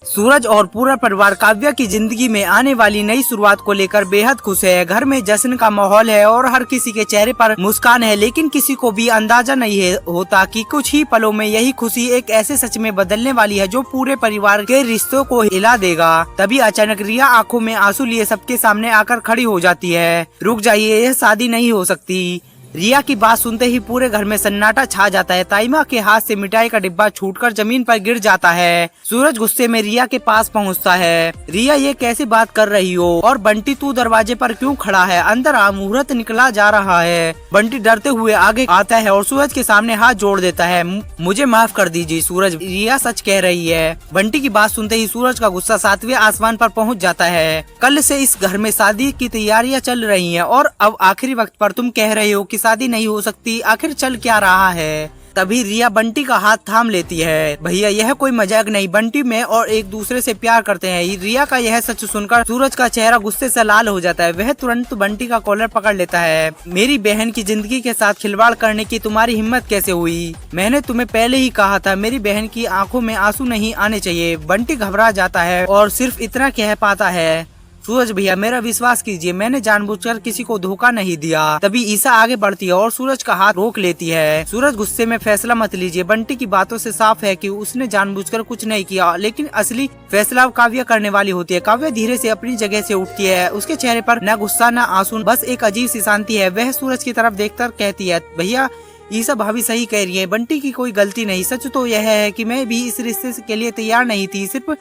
सूरज और पूरा परिवार काव्या की जिंदगी में आने वाली नई शुरुआत को लेकर बेहद खुश है। घर में जश्न का माहौल है और हर किसी के चेहरे पर मुस्कान है, लेकिन किसी को भी अंदाजा नहीं होता कि कुछ ही पलों में यही खुशी एक ऐसे सच में बदलने वाली है जो पूरे परिवार के रिश्तों को हिला देगा। तभी अचानक रिया आंखों में आंसू लिए सबके सामने आकर खड़ी हो जाती है। रुक जाइए, यह शादी नहीं हो सकती। रिया की बात सुनते ही पूरे घर में सन्नाटा छा जाता है। ताइमा के हाथ से मिठाई का डिब्बा छूटकर जमीन पर गिर जाता है। सूरज गुस्से में रिया के पास पहुंचता है। रिया, ये कैसी बात कर रही हो? और बंटी, तू दरवाजे पर क्यों खड़ा है? अंदर आ, मुहूर्त निकला जा रहा है। बंटी डरते हुए आगे आता है और सूरज के सामने हाथ जोड़ देता है। मुझे माफ कर दीजिए सूरज, रिया सच कह रही है। बंटी की बात सुनते ही सूरज का गुस्सा 7वें आसमान पर पहुँच जाता है। कल से इस घर में शादी की तैयारियां चल रही है और अब आखिरी वक्त पर तुम कह रहे हो कि शादी नहीं हो सकती। आखिर चल क्या रहा है? तभी रिया बंटी का हाथ थाम लेती है। भैया, यह कोई मजाक नहीं, बंटी में और एक दूसरे से प्यार करते हैं। रिया का यह सच सुनकर सूरज का चेहरा गुस्से से लाल हो जाता है। वह तुरंत बंटी का कॉलर पकड़ लेता है। मेरी बहन की जिंदगी के साथ खिलवाड़ करने की तुम्हारी हिम्मत कैसे हुई? मैंने तुम्हें पहले ही कहा था, मेरी बहन की आंखों में आंसू नहीं आने चाहिए। बंटी घबरा जाता है और सिर्फ इतना कह पाता है, सूरज भैया, मेरा विश्वास कीजिए, मैंने जानबूझकर किसी को धोखा नहीं दिया। तभी ईसा आगे बढ़ती है और सूरज का हाथ रोक लेती है। सूरज, गुस्से में फैसला मत लीजिए। बंटी की बातों से साफ है कि उसने जानबूझकर कुछ नहीं किया, लेकिन असली फैसला काव्या करने वाली होती है। काव्या धीरे से अपनी जगह से उठती है। उसके चेहरे पर न गुस्सा न आंसू, बस एक अजीब सी शांति है। वह सूरज की तरफ देखकर कहती है, भैया, ईसा भाभी सही कह रही है, बंटी की कोई गलती नहीं। सच तो यह है कि मैं भी इस रिश्ते के लिए तैयार नहीं थी, सिर्फ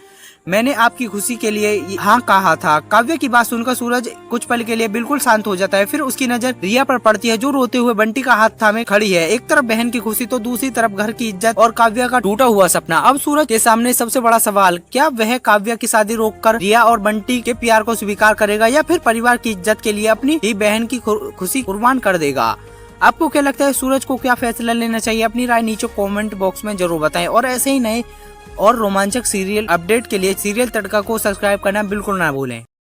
मैंने आपकी खुशी के लिए हाँ कहा था। काव्या की बात सुनकर सूरज कुछ पल के लिए बिल्कुल शांत हो जाता है। फिर उसकी नजर रिया पर पड़ती है जो रोते हुए बंटी का हाथ थामे खड़ी है। एक तरफ बहन की खुशी तो दूसरी तरफ घर की इज्जत और काव्या का टूटा हुआ सपना। अब सूरज के सामने सबसे बड़ा सवाल, क्या वह काव्या की शादी रोककर रिया और बंटी के प्यार को स्वीकार करेगा या फिर परिवार की इज्जत के लिए अपनी ही बहन की खुशी कुर्बान कर देगा? आपको क्या लगता है, सूरज को क्या फैसला लेना चाहिए? अपनी राय नीचे कमेंट बॉक्स में जरूर बताएं और ऐसे ही नए और रोमांचक सीरियल अपडेट के लिए सीरियल तड़का को सब्सक्राइब करना बिल्कुल ना भूलें।